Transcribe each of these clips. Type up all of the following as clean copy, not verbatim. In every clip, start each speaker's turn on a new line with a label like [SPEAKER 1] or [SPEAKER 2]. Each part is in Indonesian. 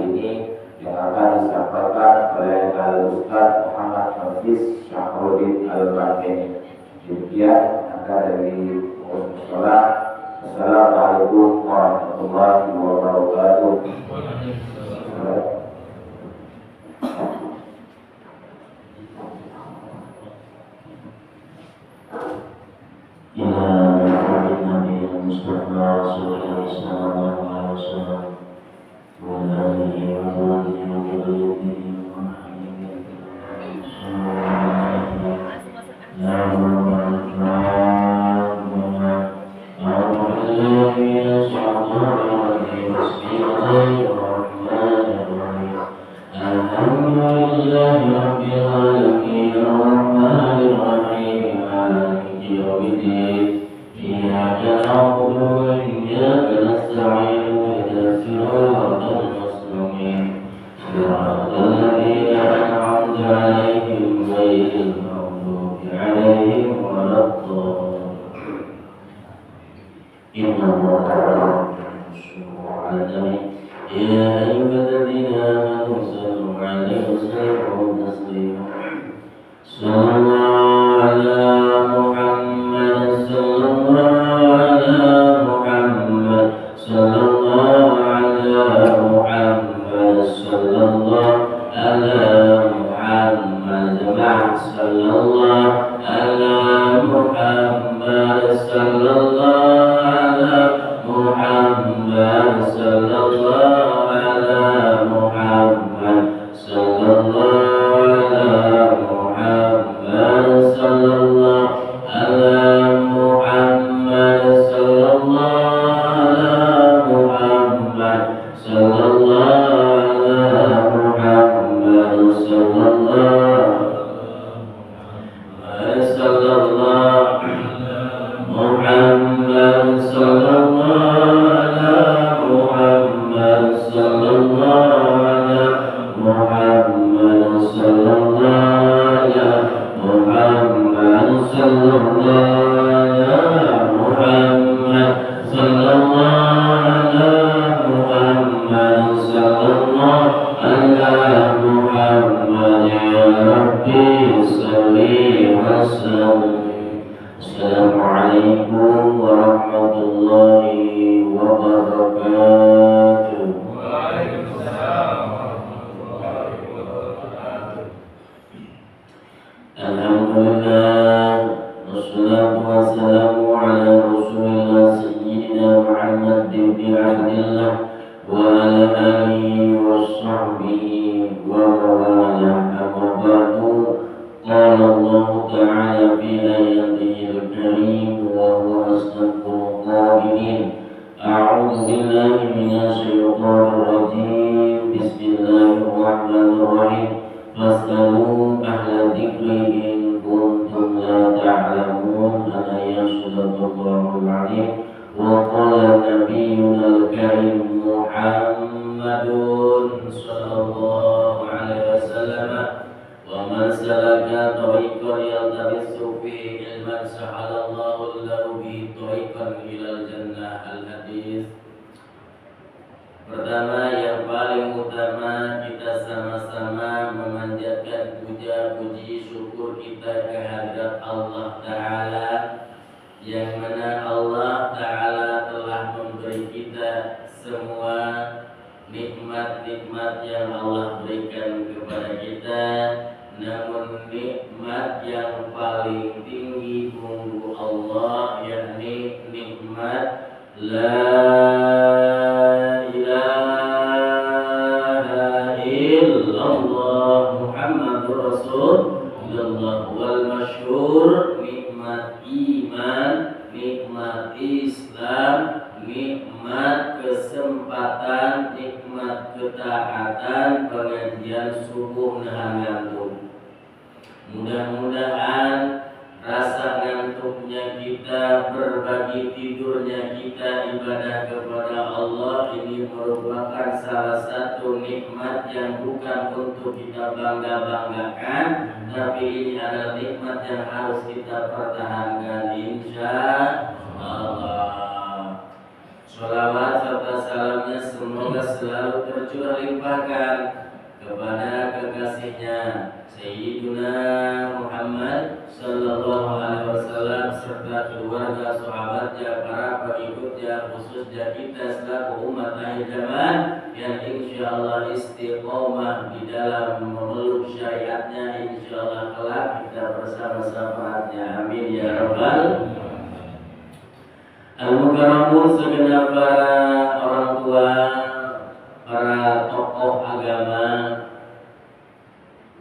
[SPEAKER 1] ini yang akan disampaikan oleh Al-Ustaz Muhammad Hafiz Syahruddin Al-Batin. Demikian angka dari Musola. Assalamualaikum warahmatullahi wabarakatuh.
[SPEAKER 2] Pertama, yang paling utama, kita sama-sama memanjatkan puja, puji, syukur kita kehadirat Allah Ta'ala, yang mana Allah Ta'ala telah memberi kita semua nikmat-nikmat yang Allah berikan kepada kita. Namun nikmat yang paling tinggi menunggu Allah, yakni nikmat La ilaha illallah Muhammadur Rasulullah, wal masyhur nikmat iman, nikmat Islam, nikmat kesempatan, nikmat ketaatan, pengajian subuh nahan ngantuk. Mudah-mudahan rasa ngantuknya kita, berbagi tidurnya kita, ibadah kepada Allah ini merupakan salah satu nikmat yang bukan untuk kita bangga-banggakan, tapi ini adalah nikmat yang harus kita pertahankan insya Allah. Sholawat serta salamnya semoga selalu tercurah limpahkan kepada kekasihnya Sayyiduna Muhammad Sallallahu Alaihi Wasallam serta keluarga sahabatnya, para pengikutnya, khususnya kita selaku umat akhir zaman yang insyaallah istiqomah di dalam memeluk syariatnya, insyaallah kelak kita bersama syafaatnya. Amin ya rabbal. Al-Mukarramun, segenap para orang tua, para tokoh agama,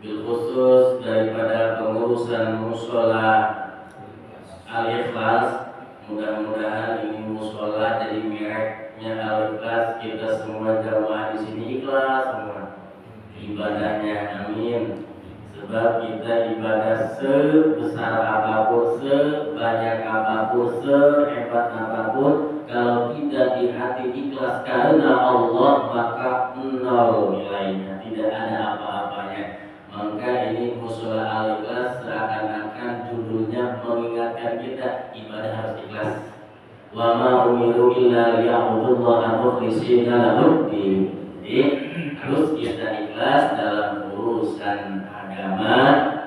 [SPEAKER 2] bil khusus daripada pengurusan mushola Al-Ikhlas, mudah-mudahan ini mushola jadi mereknya Al-Ikhlas, kita semua jamaah di sini ikhlas semua ibadahnya, amin. Sebab kita ibadah sebesar apapun, sebanyak apapun, sehebat apapun, kalau tidak di hati ikhlas karena Allah, maka nol nilainya, tidak ada apa-apanya. Maka ini mushola Al-Ikhlas seakan-akan judulnya mengingatkan kita ibadah harus ikhlas. Wa ma umiru illa liya'budullaha mukhlishina lahud-din. Jadi harus kita ikhlas dalam urusan agama,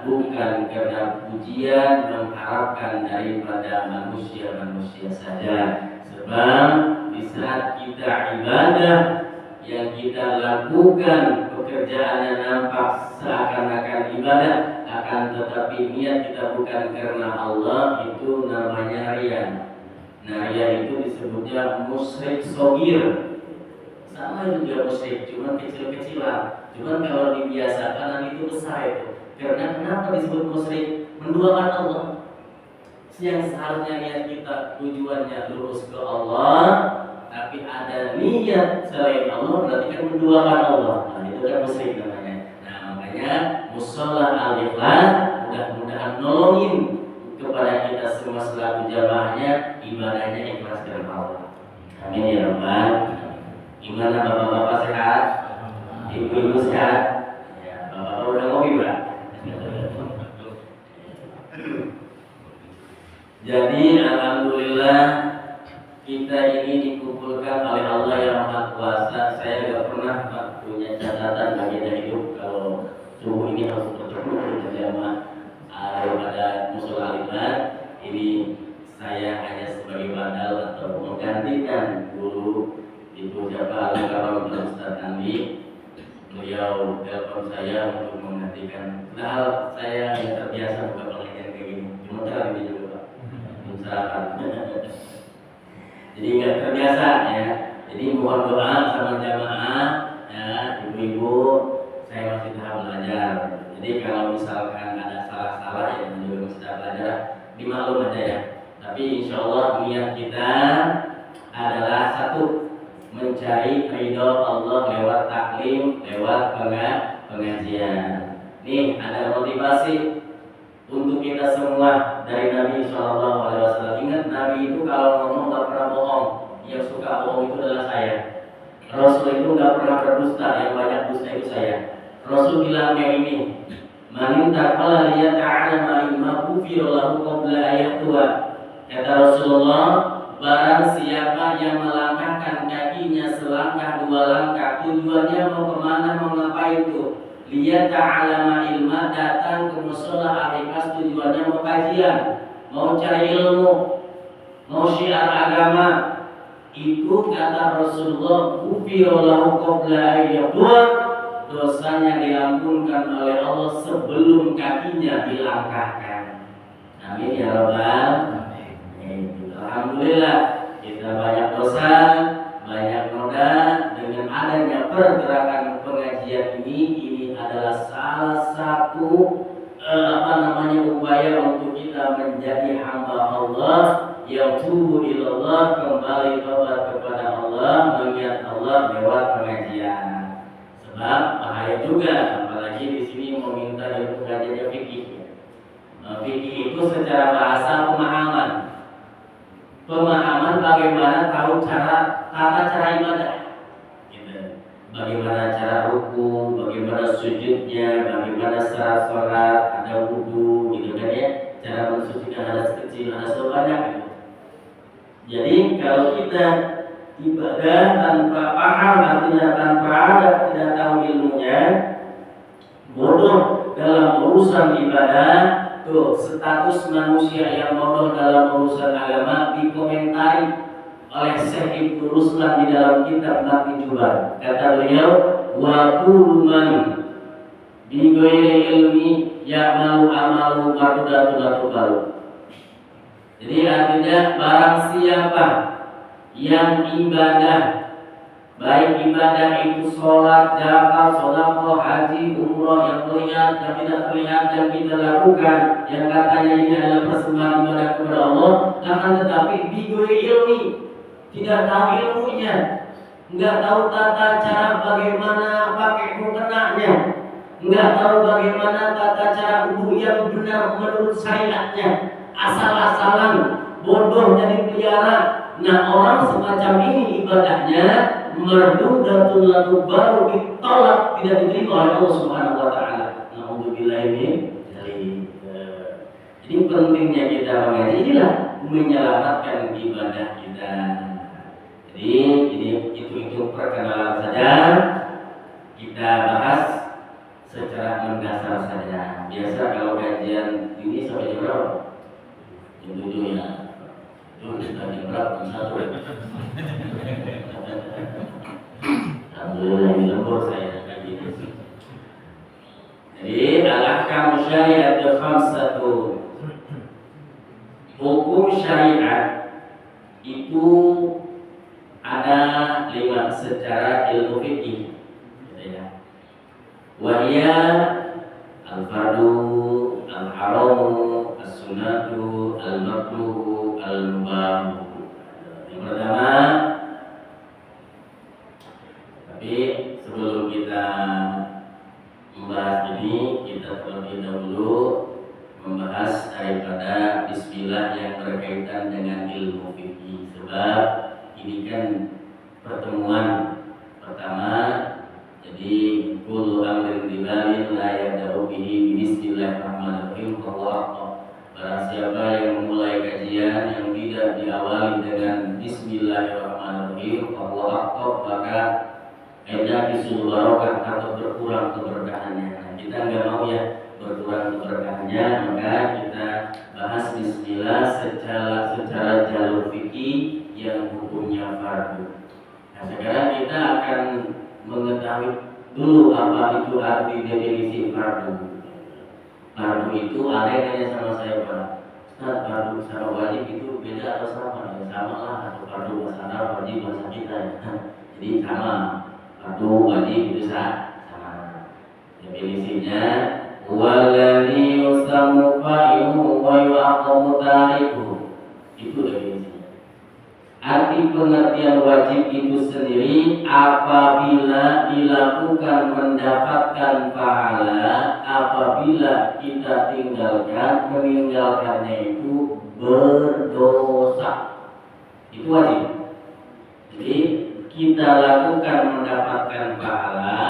[SPEAKER 2] bukan karena pujian mengharapkan daripada manusia-manusia saja. Sebab di saat kita ibadah yang kita lakukan, pekerjaannya nampak seakan-akan ibadah, akan tetapi niat kita bukan karena Allah, itu namanya riya. Nah, riya itu disebutnya musyrik shogir. Sama juga musyrik, cuma kecil-kecilan. Cuman kalau dibiasakan nanti itu besar itu. Karena kenapa disebut musyrik? Menduakan Allah. Yang seharusnya niat kita tujuannya lurus ke Allah, tapi ada niat selain Allah, berarti kan menduakan Allah. Nah, itu kan musyrik namanya. Nah, makanya mushola Al-Ikhlas mudah-mudahan nolongin kepada kita semua selaku jamaahnya, ibadahnya ikhlas karena Allah. Amin ya rabbal. Gimana bapak-bapak sehat? Ibu-ibu sehat? Ya, bapak-bapak udah ngopi, Pak? Jadi alhamdulillah kita ini dikumpulkan oleh Allah yang Maha Kuasa. Saya gak pernah Pak punya catatan bagian hidup kalau subuh ini harus tercukup berjamaah daripada mushola Al-Ikhlas. Ini saya hanya sebagai badal atau menggantikan guru Ibu Jabal Al-Karam Ustaz Andi. Beliau telepon saya untuk menggantikan. Padahal saya yang terbiasa buka pengajian kayak gini. Cuma kali ini juga Pak. Usahakan. Jadi nggak terbiasa ya. Jadi mohon doa sama jamaah ya, ibu-ibu. Saya masih tahap belajar. Jadi kalau misalkan ada salah-salah ya juga masih tahap belajar, dimaklum aja ya. Tapi insya Allah niat kita adalah satu, mencari ridho Allah lewat taklim, lewat pengajian. Nih ada motivasi untuk kita semua dari Nabi SAW. Ingat, Nabi itu kalau ngomong gak pernah bohong. Yang suka bohong itu adalah saya. Rasul itu gak pernah berdusta, yang banyak dusta itu saya. Rasul bilang kayak ini, man taqala liyata'ala ma kufira lahu qabla ayatuha. Kata Rasulullah, barang siapa yang melangkahkan kakinya selangkah dua langkah, tujuannya mau kemana, mau ngapain tuh? Lihat ta'alama ilma, datang ke mushola Al-Ikhlas, tujuannya mau kajian, mau cari ilmu, mau syiar agama. Itu kata Rasulullah, ghufira lahu qabla ayyatuha, dosanya diampunkan oleh Allah sebelum kakinya dilangkahkan. Amin ya rabbal. Alhamdulillah kita banyak dosa, banyak noda. Dengan adanya pergerakan pengajian ini adalah salah satu upaya untuk kita menjadi hamba Allah yang tubuh ilallah, kembali tobat kepada Allah, mengingat Allah lewat pengajian. Sebab bahaya juga, apalagi di sini meminta ilmu kajiannya fikih. Fikih itu secara bahasa pemahaman. Pemahaman bagaimana tahu tata cara ibadah, gitu. Bagaimana cara ruku, bagaimana sujudnya, bagaimana syarat sholat, ada wudu, gitu kan ya. Cara mensucikan ada sekecil, ada sebanyak gitu. Jadi kalau kita ibadah tanpa paham, artinya tanpa ada, tidak tahu ilmunya, bodoh dalam urusan ibadah. Tuh, status manusia yang bodoh dalam urusan agama dikomentari oleh Syekh Ibnu Ruslan di dalam kitab Nafi Jubar. Kata beliau, wa kullu man bi ghairi ilmi ya'malu amalu mardudatu baru. Jadi artinya barang siapa yang ibadah, baik ibadah itu sholat, zakat, sedekah, haji, umroh yang terlihat dan tidak terlihat yang kita lakukan, yang katanya ini adalah persembahan ibadah kepada Allah, akan tetapi bigoi ilmi, tidak tahu ilmunya, nggak tahu tata cara bagaimana pakai mukenanya, nggak tahu bagaimana tata cara wudu yang benar menurut syariatnya, asal-asalan, bodoh jadi pelihara. Nah, orang semacam ini ibadahnya mardudatun lahu baru ditolak, tidak diterima oleh Allah Subhanahu wa taala. Nauzubillahi min dzalik. Jadi pentingnya kita mengaji inilah menyelamatkan ibadah kita. Jadi ini itu perkenalan saja. Kita bahas secara mendasar saja. Biasa kalau kajian ini sampai jam berapa? Jam 7 ya. Itu sudah jam berapa? Jam 1. Alhamdulillah ini lembur saya kayak gitu. Jadi al-ahkam syariat khamsatu. Hukum syariat itu ada 5 secara ilmu fikih. Wahya al-fardu, al-haramu, as-sunnatu, al-makruhu, al-mubahu. Yang pertama, tapi sebelum kita membahas ini, kita terlebih dahulu membahas daripada bismillah yang berkaitan dengan ilmu fikih. Sebab ini kan pertemuan pertama. Jadi kullu amrin dibalin la yabda'u bihi bismillahirrahmanirrahim fahuwa aqta. Barang siapa yang memulai kajian yang tidak diawali dengan bismillahirrahmanirrahim fahuwa aqta, maka ada bisul barokah atau berkurang keberkahannya. Nah, kita enggak mau ya berkurang keberkahannya, maka kita bahas bismillah secara jalur fikih yang hukumnya fardu. Nah, sekarang kita akan mengetahui dulu apa itu arti definisi fardu. Fardu itu ada yang nanya sama saya, Pak Ustaz, fardu sama wajib itu beda atau sama? Ya sama lah, atau fardu bahasa Arab, wajib bahasa kita ya. Jadi sama, fardu wajib itu sama. Definisinya waladhi yusammu fa'iluhu wa yu'aqamu tariquhu. Itu definisinya. Arti pengertian wajib itu sendiri apabila dilakukan mendapatkan pahala, apabila kita meninggalkannya itu berdosa. Itu wajib. Jadi kita lakukan mendapatkan pahala,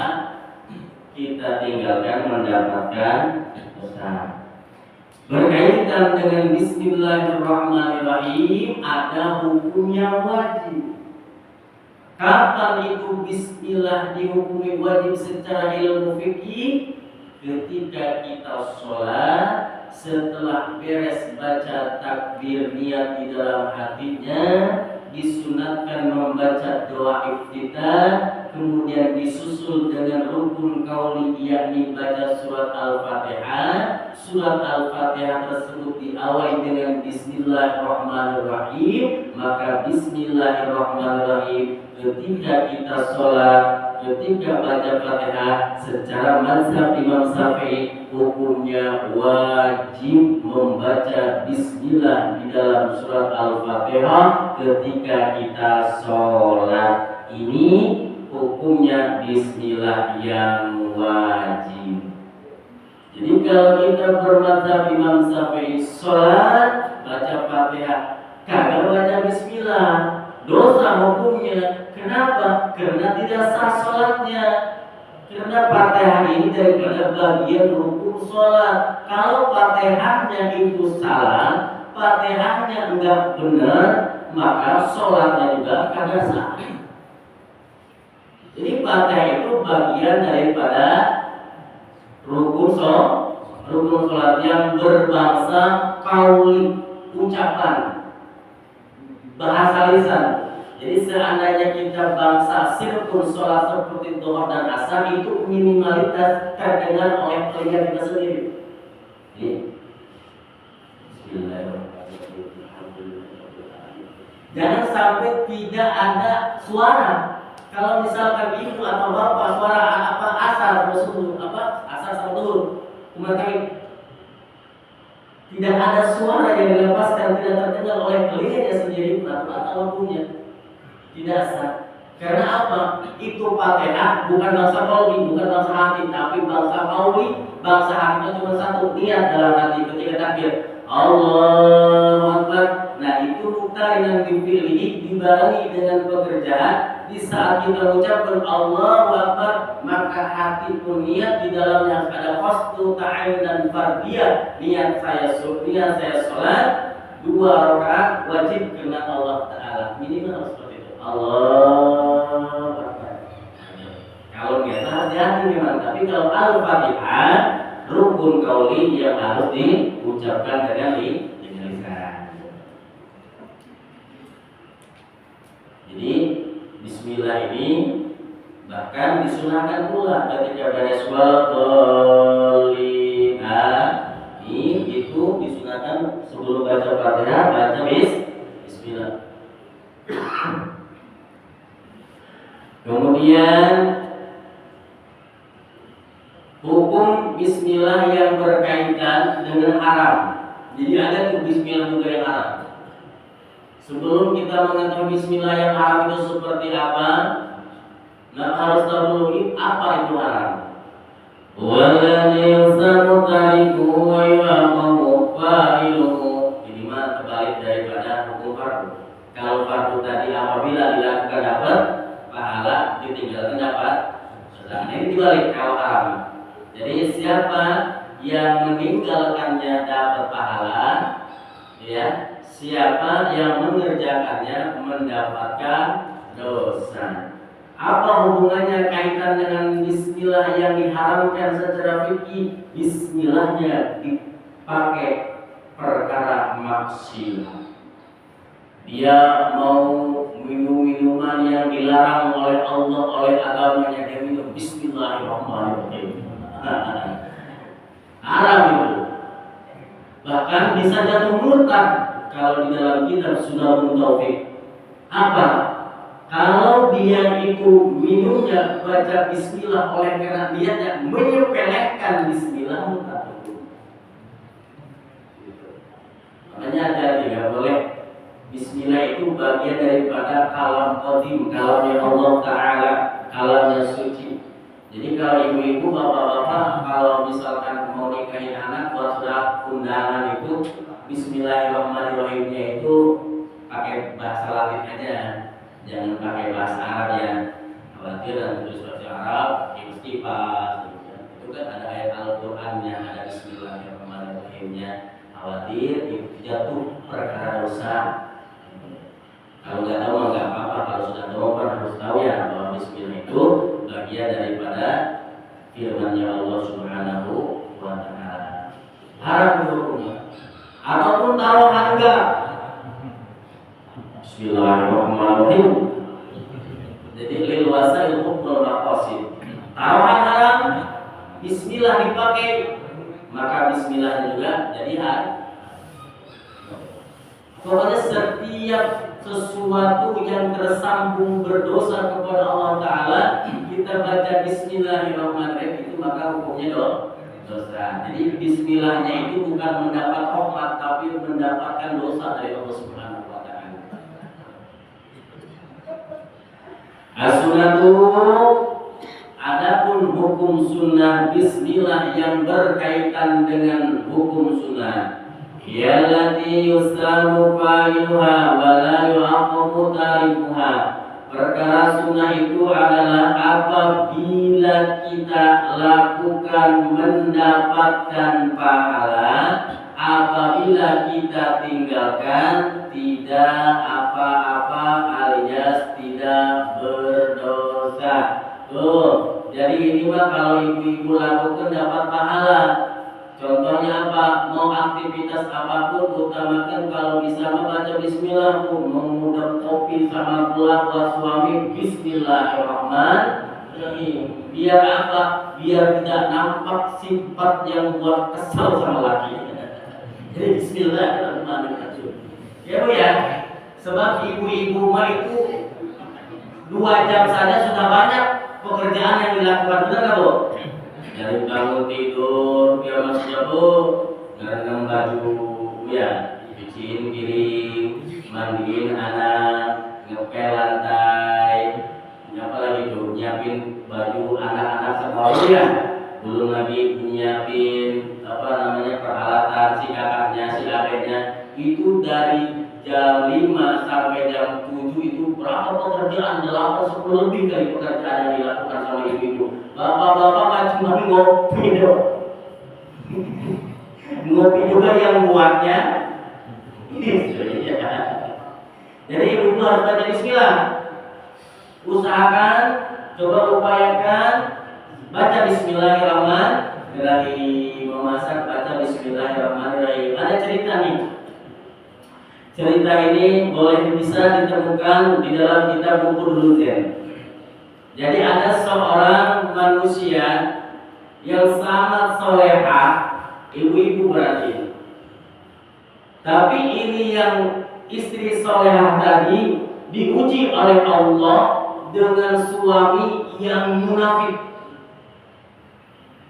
[SPEAKER 2] kita tinggalkan mendapatkan dosa. Berkaitan dengan bismillahirrahmanirrahim ada hukumnya wajib. Kapan itu bismillah dihukumi wajib secara ilmu fikih? Ketika kita sholat, setelah beres baca takbir niat di dalam hatinya, disunatkan membaca doa iftitah, kemudian disusul dengan rukun qauli yakni baca surat Al-Fatihah. Surat Al-Fatihah tersebut diawali dengan bismillahirrahmanirrahim. Maka bismillahirrahmanirrahim ketika kita sholat, ketika baca Fatihah, secara mazhab Imam Syafi'i hukumnya wajib membaca bismillah di dalam surat Al-Fatihah ketika kita sholat. Ini hukumnya bismillah yang wajib. Jadi kalau kita bermadzhab Imam Syafi'i sholat baca Fatihah kagak baca bismillah, dosa hukumnya. Kenapa? Karena tidak sah sholatnya. Karena Fatihah ini daripada bagian rukun sholat. Kalau Fatihahnya itu salah, Fatihahnya enggak benar, maka sholatnya juga kada sah. Jadi Fatihah itu bagian daripada rukun sholat yang berbangsa qauli, ucapan, bahasa lisan. Jadi seandainya kita bangsa sirkun sholat seperti dhuhr dan asar itu minimalitas terdengar oleh telinga kita sendiri. Jangan sampai tidak ada suara. Kalau misalkan ibu atau bapak suara asar sama subuh, asar sama dhuhr, kemudian tidak ada suara yang dilepaskan, tidak terdengar oleh telinganya sendiri, atau punya tidak sah. Karena apa? Itu Fatihah bukan bangsa qauli, bukan bangsa hati, tapi bangsa qauli. Bangsa hatinya cuma satu, niat dalam hati ketika takbir Allahu Akbar. Nah itu nukta yang dipilih dibarengi dengan pekerjaan. Di saat kita mengucapkan Allahu Akbar, maka hati pun niat di dalamnya ada qasdu ta'ayyun dan fardiyah. Niat saya sholat 2 rakaat wajib karena Allah Ta'ala. Minimal seperti itu. Allahu Akbar. Kalau niat hati-hati memang, tapi kalau Al-Fatihah rukun qauli yang harus diucapkan dengan lisan. Jadi Bismillah ini bahkan disunahkan pula ketika baca sholin itu disunahkan sebelum baca Fatihah baca Bismillah. Kemudian hukum Bismillah yang berkaitan dengan haram. Jadi ada tuh Bismillah juga yang haram. Sebelum kita mengetahui Bismillah yang haram itu seperti apa, harus tahu dulu apa itu haram. Walladzi yusanu tariku wa yaqamu fa'iluhu. Ini mah terbalik daripada hukum fardu. Kalau fardu tadi apabila dilakukan dapat pahala, ditinggalkan dapat. Sedangkan ini dibalik kalau haram. Jadi siapa yang meninggalkannya dapat pahala, ya. Siapa yang mengerjakannya mendapatkan dosa. Apa hubungannya kaitan dengan Bismillah yang diharamkan secara fikih? Bismillahnya dipakai perkara maksiat. Dia mau minum minuman yang dilarang oleh Allah, oleh agamanya, dia minum Bismillahirrahmanirrahim. Haram itu. Bahkan bisa jatuh murtad. Kalau di dalam kitab Sunahun Taufik, apa? Kalau dia itu minumnya baca Bismillah oleh karena dia menyepelekan Bismillah murtad. Makanya ada tidak boleh. Bismillah itu bagian daripada kalam qadim, kalamnya Allah Ta'ala, kalamnya suci. Jadi kalau ibu-ibu, bapak-bapak, kalau misalkan mau nikahin anak buat surat undangan itu Bismillahirrahmanirrahimnya itu pakai bahasa Latin aja, jangan pakai bahasa Arab ya. Khawatir dan tulis bahasa Arab, ya mesti pas. Itu kan ada ayat Al-Qur'annya, ada Bismillahirrahmanirrahimnya. Khawatir itu jatuh perkara dosa. Kalau nggak tahu nggak apa-apa, kalau sudah tahu kan harus tahu ya bahwa Bismillah itu bagian daripada firman-Nya Allah Subhanahu wa Ta'ala. Haram hukumnya. Ataupun taruhan enggak. Bismillahirrahmanirrahim. Jadi lil wasail hukmul maqasid. Taruhan haram, Bismillah dipakai, maka Bismillahnya juga jadi haram. Pokoknya setiap sesuatu yang tersambung berdosa kepada Allah Ta'ala, kita baca Bismillahirrahmanirrahim itu maka hukumnya dosa. Jadi Bismillahnya itu bukan mendapat rahmat, tapi mendapatkan dosa dari Allah Subhanahu wa Ta'ala. As-sunnatu, adapun hukum sunnah Bismillah yang berkaitan dengan hukum sunnah, yallati yuslamu fa'iluha wa la yu'aqabu tarikuha. Perkara sunnah itu adalah apabila kita lakukan mendapatkan pahala, apabila kita tinggalkan tidak apa-apa alias tidak berdosa. Tuh, jadi ini mah kalau ibu-ibu lakukan dapat pahala. Contohnya apa? Mau aktivitas apapun utamakan kalau bisa membaca bismillah. Mau ngudek kopi sama gula buat suami, bismillahirrahmanirrahim. Biar apa? Biar tidak nampak sifat yang buat kesal sama laki. Jadi bismillahirrahmanirrahim. Ya Bu ya. Sebab ibu-ibu mah itu 2 jam saja sudah banyak pekerjaan yang dilakukan, benar nggak Bu? Dari bangun tidur, dia masih Bu, ngerendam baju, ya, cuciin piring, mandiin anak, ngepel lantai, apa lagi tuh, nyiapin baju anak-anak sekolah ya, belum lagi nyiapin apa namanya peralatan si kakaknya, si adeknya, itu dari jam 5 sampai jam 7 itu berapa pekerjaan, 8, 10 lebih kali pekerjaan yang dilakukan sama ibu-ibu. Bapak-bapak mah cuma ngopi dong. Ngopi juga yang buatnya. Jadi ibu harus baca bismillah. Usahakan, coba upayakan baca bismillahirrahmanirrahim. Memasak baca bismillahirrahmanirrahim. Ada cerita nih. Cerita ini boleh bisa ditemukan di dalam kitab buku dulu Zen. Jadi ada seorang manusia yang sangat solehah, ibu-ibu berarti. Tapi ini yang istri solehah tadi diuji oleh Allah dengan suami yang munafik.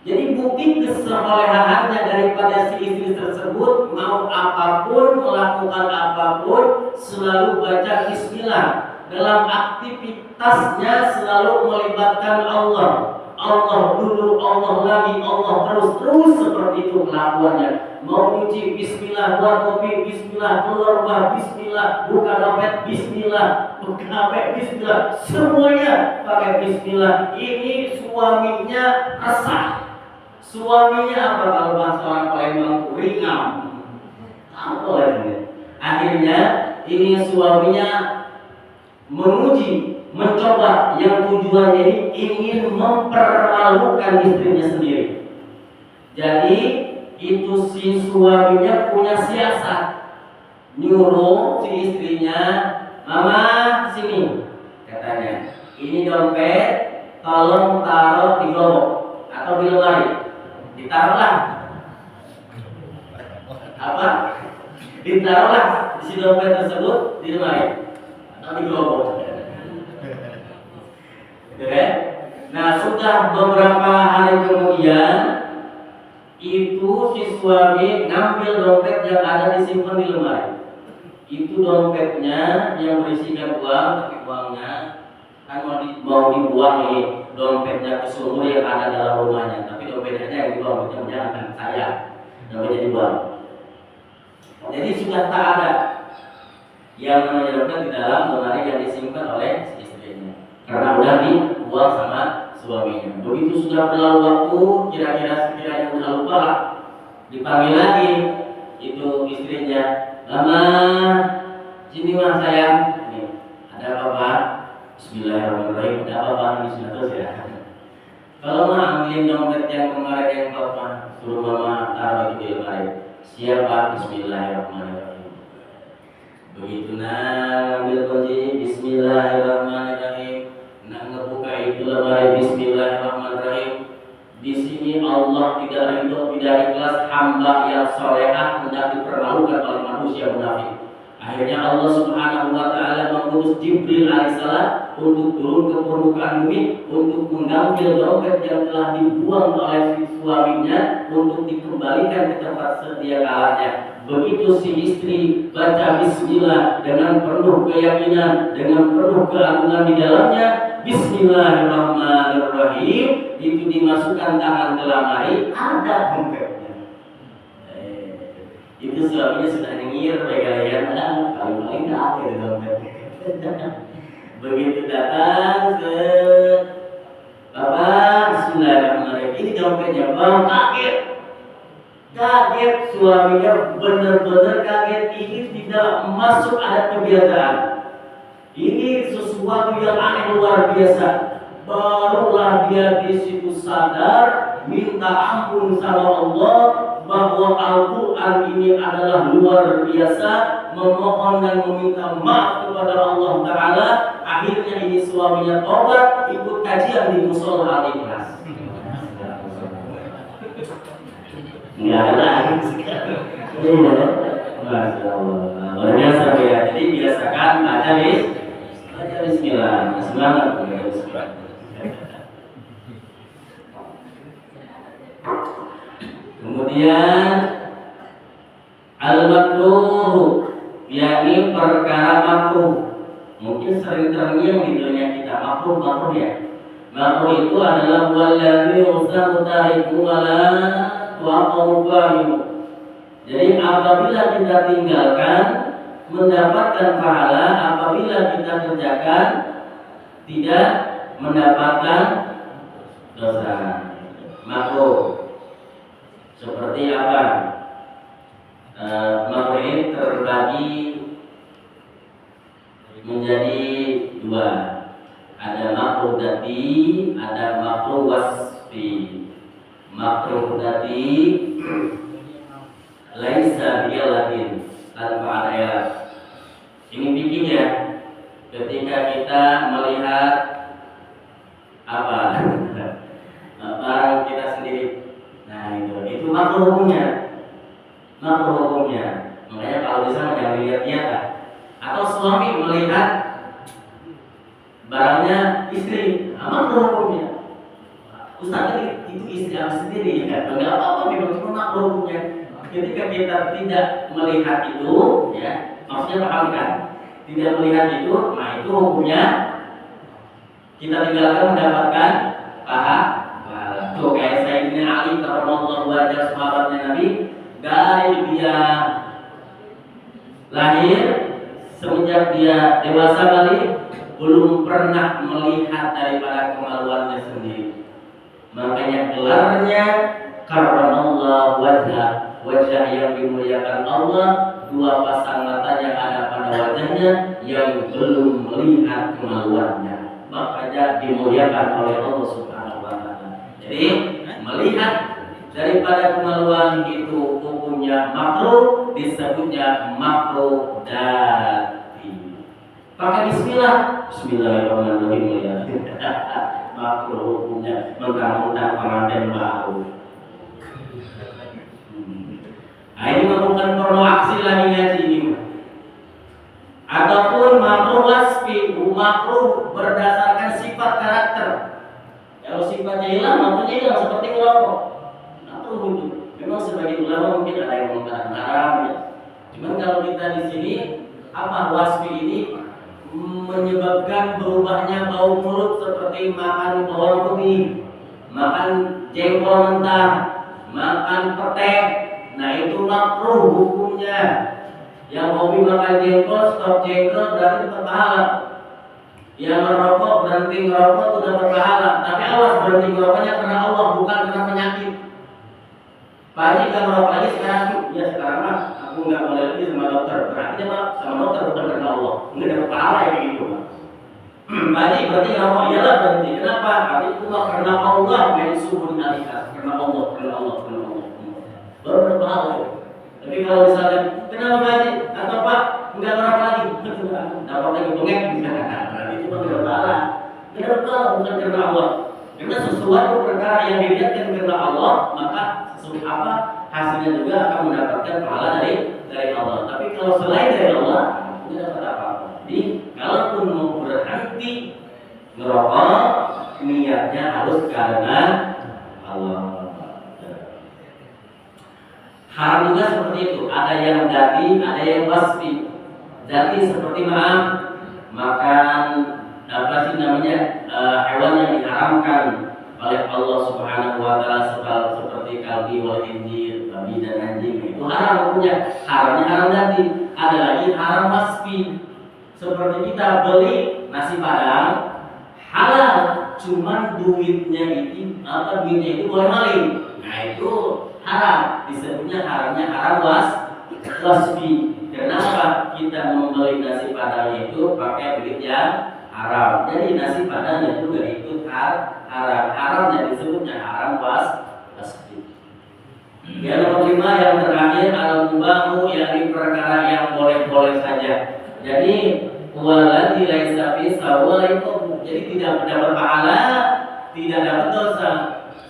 [SPEAKER 2] Jadi bukti kesolehaannya daripada si istri tersebut, mau apapun, melakukan apapun, selalu baca bismillah. Dalam aktivitasnya selalu melibatkan Allah. Allah dulu, Allah lagi, Allah terus seperti itu kelakuannya. Mau nyuci bismillah, buat kopi bismillah, keluar rumah bismillah, buka dompet bismillah, buka HP bismillah, semuanya pakai bismillah. Ini suaminya resah. Suaminya apa kalau bahasa orang Palembang ringam. Apa lagi? Akhirnya ini suaminya menguji, mencoba yang tujuannya ini ingin mempermalukan istrinya sendiri. Jadi itu si suaminya punya siasat, nyuruh si istrinya, "Mama sini," katanya, "ini dompet tolong taruh di gerobak atau di lemari." Ditaruhlah apa? Ditaruhlah isi dompet tersebut di lemari atau di gerobak. Gitu kan? Nah, sudah beberapa hari kemudian itu si suami ngambil dompet yang ada disimpan di lemari. Itu dompetnya yang berisikan uang, tapi uangnya kan mau dibuang nih, dompetnya ke sumur yang ada dalam rumahnya, tapi dompetnya yang dibuang, jangan akan saya, dompetnya dibuang. Jadi sudah tak ada yang namanya dompet di dalam lemari yang disimpan oleh si istrinya, karena udah dibuang sama suaminya. Begitu sudah berlalu waktu, sekiranya udah lupa, dipanggil lagi itu istrinya, "Mama, sini Mas sayang, nih, ada apa-apa?" Bismillahirrahmanirrahim. Ada apa-apa bismillah terus ya. Kalau mah ambilin dompet yang kemarin yang papa suruh mama taruh di lemari. Siapa? Bismillahirrahmanirrahim. Begitu nah ambil kunci Bismillahirrahmanirrahim. Nak ngebuka itu lemari Bismillahirrahmanirrahim. Di sini Allah tidak ridho, tidak ikhlas hamba yang solehah hendak dipermalukan oleh manusia munafik. Akhirnya Allah Subhanahu wa taala mengutus Jibril alaihissalam untuk turun ke permukaan bumi untuk mengambil dompet yang telah dibuang oleh si suaminya untuk dikembalikan ke tempat sedia kalanya. Begitu si istri baca bismillah dengan penuh keyakinan, dengan penuh keagungan di dalamnya, Bismillahirrahmanirrahim, itu dimasukkan tangan ke lemari, ada dompetnya. Itu suaminya sudah nyengir, pegang-pegang, paling-paling tak ada di dompet. Begitu datang ke Bapak, Bismillahirrahmanirrahim, ini dompetnya, Bang, kaget. Kaget suaminya, benar-benar kaget. Ini tidak masuk adat kebiasaan. Ini sesuatu yang aneh luar biasa. Barulah dia di situ sadar, minta ampun sama Allah bahwa Al-Quran ini adalah luar biasa, memohon dan meminta maaf kepada Allah Ta'ala. Akhirnya ini suaminya tobat, ikut kajian di musola Al-Ikhlas. Nggak ada lagi sekarang. Masya Allah. Luar biasa ya. Jadi biasakan baca bismillah. Semangat baca bismillah. Kemudian al-makruh, yakni perkara makruh. Mungkin sering terngiang di dunia kita makruh ya. Makruh itu adalah waladhi usah mutariku malah jadi apabila kita tinggalkan mendapatkan pahala, apabila kita kerjakan tidak mendapatkan dosa. Makruh seperti apa? Makruh ini terbagi menjadi dua. Ada makruh dzati, ada makruh wasfi. Makruh dzati laisa bi'alatin, tanpa ada ilah. Ini bikinnya ketika kita melihat apa barang kita sendiri. Nah itu makruh hukumnya. Makanya kalau bisa jangan lihat-lihat. Atau suami melihat barangnya istri, makruh hukumnya. Ustaz itu istri sendiri ya, enggak apa-apa, memang cuma makruh hukumnya. Ketika kita tidak melihat itu, ya, maksudnya paham kan? Tidak melihat itu, nah itu hukumnya kita tinggalkan mendapatkan pahala. Tuh kayak Sayyidina Ali karramallahu wajhah, sahabatnya Nabi, dari dia lahir semenjak dia dewasa balik belum pernah melihat daripada kemaluannya sendiri. Makanya gelarnya karramallahu wajhah, wajah yang dimuliakan Allah, dua pasang mata yang ada pada wajahnya yang belum melihat kemaluannya, makanya dimuliakan oleh Allah Subhanahu wa Ta'ala. Jadi melihat daripada kemaluan itu hukumnya makruh, disebutnya makruh dzati. Pakai bismillah, bismillahirrahmanirrahim ya. Makruh hukumnya mentang-mentang pengantin baru. Nah ini bukan porno aksi lagi ngaji ini. Ataupun makruh wasfi, makruh berdasarkan sifat karakter. Kalau sifatnya hilang, makruhnya hilang seperti ngerokok. Makruh itu. Memang sebagai ulama mungkin ada yang mengatakan haram ya. Cuman kalau kita di sini apa wasfi ini menyebabkan berubahnya bau mulut seperti makan bawang putih, makan jengkol mentah, makan petek. Nah itu makruh hukumnya. Yang hobi makan jengkol, stop jengkol berarti berpahala. Yang merokok berhenti merokok sudah berpahala. Tapi awas berhenti merokoknya karena Allah, bukan karena penyakit. Pak Haji nggak merokok lagi sekarang, ya sekarang mah aku nggak boleh lagi sama dokter. Berarti dia mah sama dokter bukan karena Allah. Nggak dapat pahala ya gitu. Pak Haji berarti ngerokok iyalah berhenti. Kenapa? Berarti itu mah karena Allah yang disuruh dialihkan. Karena Allah. Baru berpahala. Tapi kalau misalnya kenapa Pak Haji atau Pak nggak merokok lagi, dapat lagi bengek, berarti itu mah nggak berpahala. Nggak berpahala bukan karena Allah. Karena sesuatu perkara yang dilihatkan karena Allah, maka apa hasilnya juga akan mendapatkan pahala dari Allah. Tapi kalau selain dari Allah, tidak dapat apa-apa. Jadi kalaupun mau berhenti merokok, niatnya harus karena Allah. Haram juga seperti itu. Ada yang dzati, ada yang wasfi. Dzati seperti makan apa sih namanya hewan yang diharamkan oleh Allah Subhanahu wa Ta'ala seperti kalbi wal khinzir, babi dan anjing, itu haram hukumnya. Haramnya haram dzati. Ada lagi haram wasfi. Seperti kita beli nasi padang halal, cuman duitnya itu boleh maling. Nah itu haram, disebutnya haramnya haram wasfi. Kenapa kita membeli nasi padang itu pakai duit yang haram? Jadi nasi padang itu gak ikut haram. Haramnya disebutnya haram wasfi. Yang nomor 5 yang terakhir al-mubahu, yakni perkara yang boleh-boleh saja. Jadi waladzi laisa fi sawaiqu, jadi tidak dapat pahala, tidak dapat dosa,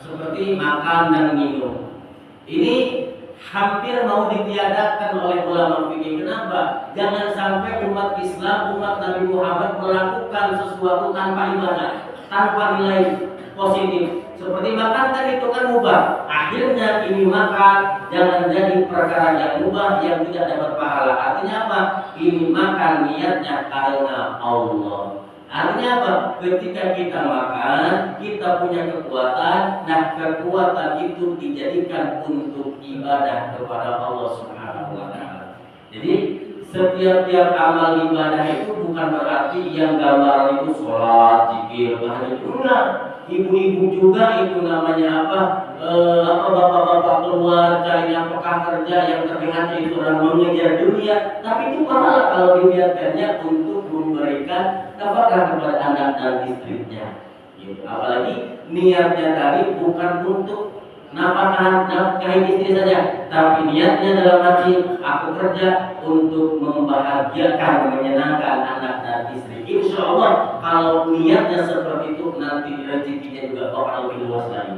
[SPEAKER 2] seperti makan dan minum. Ini hampir mau ditiadakan oleh ulama fikih. Kenapa? Jangan sampai umat Islam, umat Nabi Muhammad melakukan sesuatu tanpa ibadah, tanpa nilai positif. Seperti makan kan itu kan mubah. Akhirnya ini makan jangan jadi perkara yang mubah yang tidak dapat pahala. Artinya apa? Ini makan niatnya karena Allah. Artinya apa? Ketika kita makan, kita punya kekuatan. Nah, kekuatan itu dijadikan untuk ibadah kepada Allah Subhanahu wa taala. Jadi setiap amal ibadah itu bukan berarti yang gambaran itu sholat, zikir, bahagia. Enggak. Ibu-ibu juga itu namanya bapak-bapak keluar cari nafkah kerja yang terlihat itu orang mengejar dunia, tapi itu pahala kalau diniatkannya untuk memberikan nafkah kepada anak dan istrinya. Gitu. Apalagi niatnya tadi bukan untuk nafkahin istri saja, tapi niatnya dalam hati aku kerja untuk membahagiakan, menyenangkan anak dan istri. Insya Allah kalau niatnya seperti itu nanti rezekinya juga akan lebih luas lagi.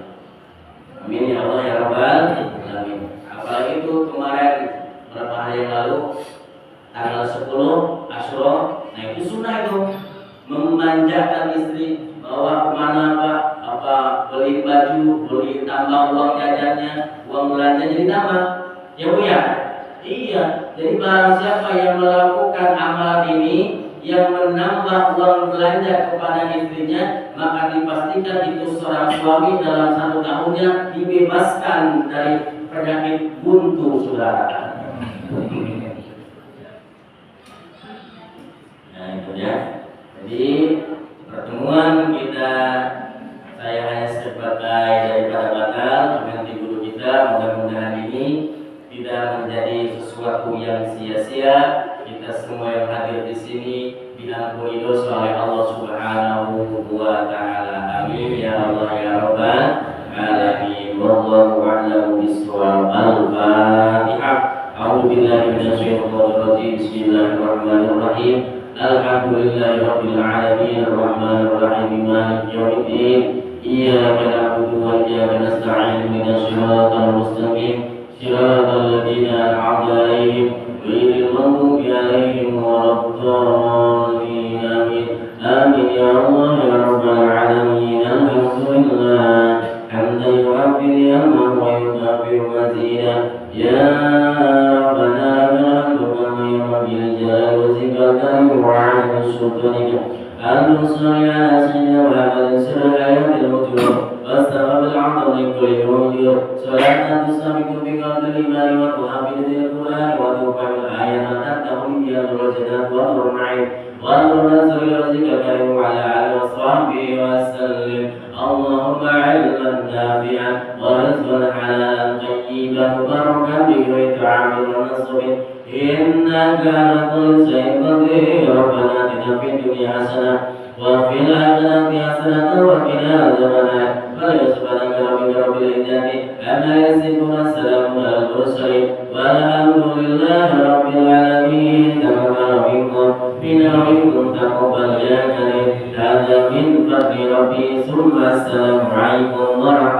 [SPEAKER 2] Amin ya Allah ya Rabbal Alamin. Apalagi itu kemarin beberapa hari yang lalu tanggal 10 Asyura, nah itu sunnah itu memanjakan istri, bawa kemana beli baju, beli tambah uang jajannya, uang belanja jadi tambah. Ya Bu ya? Iya. Jadi barang siapa yang melakukan amal ini yang menambah uang belanja kepada istrinya, maka dipastikan itu seorang suami dalam 1 tahunnya dibebaskan dari penyakit buntu, saudara. Nah itu ya. Jadi pertemuan kita, saya hanya sebagai daripada batal mengganti guru kita. Mudah-mudahan ini tidak menjadi sesuatu yang sia-sia. Kita semua yang hadir di sini diampuni dosa oleh Allah Subhanahu wa taala. Amin ya Allah ya Rabbal alamin. Wallahu a'lam bishawab. Al-Fatihah. A'udzu billahi minasyaitonir rajim. Bismillahirrahmanirrahim. Alhamdulillahi rabbil alamin. Arrahmanir rahim. Maliki yaumiddin. Iyyaka na'budu wa iyyaka nasta'in. Ihdinas siratal mustaqim. Siratal ladzina an'amta 'alaihim ghairil maghdubi 'alaihim waladdallin. Amin. Amin ya Allah ya rabbal alamin. Alhamdulillah hamdan yu'affi ni'amahu wa yukafi mazida. Ya rabbana bihamdika wa bil jalali wa zikri wa 'ala sultanika. Al-Musli ala sayyidina Muhammad sallallahu alaihi wa sallam. واستغفر العظم لكل موجود. صلاة تستمك بقلب الإيمان وتحفظ القرآن وتوقع الآية وتفتح بها الرجلات وأمر المعين وأمر النصر لرزقك الكريم وعلى آله وصحبه وسلم. اللهم علما نافعا ورزقا حلالا طيبا مباركا بغير تعب ونصب إنك على كل شيء قدير. ربنا آتنا في الدنيا حسنة وفي الآخرة حسنة وقنا عذاب النار. سبحانك رب العزة عما يصفون. السلام على المرسلين والحمد لله رب العالمين. تقبل منا ومنكم تقبل يا كريم. هذا من فضل ربي ثم السلام عليكم ورحمة الله.